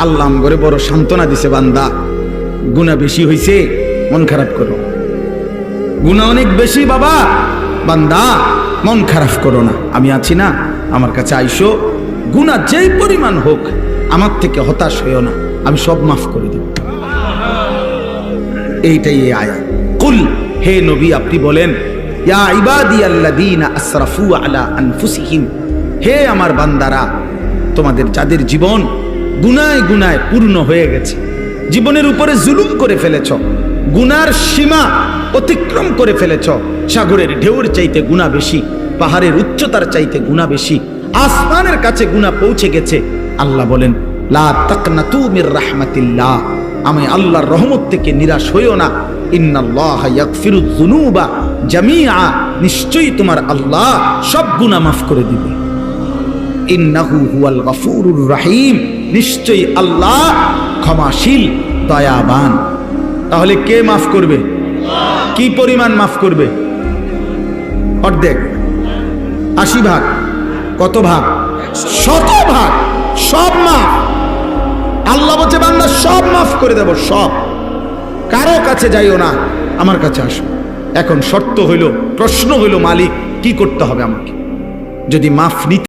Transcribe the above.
আল্লাহ আমগরে বড় সান্ত্বনা দিছে, বান্দা গুনাহ বেশি হইছে, মন খারাপ করো। গুনাহ অনেক বেশি বাবা, বান্দা মন খারাপ করো না, আমি আছি না, আমার কাছে আইসো, গুনাহ যেই পরিমাণ হোক আমার থেকে হতাশ হইও না, আমি সব মাফ করে দেব। এইটাই এই আয়াত। কুল, হে নবী আপনি বলেন, ইয়া ইবাদিয়াল্লাযীনা আসরাফু আলা আনফুসিহিম, হে আমার বান্দারা, তোমাদের যাদের জীবন গুনায় গুনায় পূর্ণ হয়ে গেছে, জীবনের উপরে জুলুম করে ফেলেছ, গুনার সীমা অতিক্রম করে ফেলেছ, সাগরের ঢেউর চাইতে গুনাহ বেশি, পাহাড়ের উচ্চতার চাইতে গুনাহ বেশি, আসমানের কাছে গুনাহ পৌঁছে গেছে, আল্লাহ বলেন লা তাকনাতু মির রাহমাতিল্লাহ, আমি আল্লাহর রহমত থেকে নিরাশ হইও না, ইন্নাল্লাহা ইয়াগফিরুয যুনুবা জামিআ, নিশ্চয়ই তোমার আল্লাহ সব গুনাহ মাফ করে দিবে। ইন্নাহু হুয়াল গফুরুর রহিম, নিশ্চয়ই আল্লাহ ক্ষমাশীল দয়াবান। তাহলে কে মাফ করবে? কি পরিমাণ মাফ করবে? অর্ধেক, 80 ভাগ, কত ভাগ? 100 ভাগ, সব মাফ। আল্লাহ বলছে বান্দা সব মাফ করে দেব, সব। কারো কাছে যাইও না, আমার কাছে আসো। এখন শর্ত হইল, প্রশ্ন হইল, মালিক কি করতে হবে আমাকে? যদি মাফ নিতে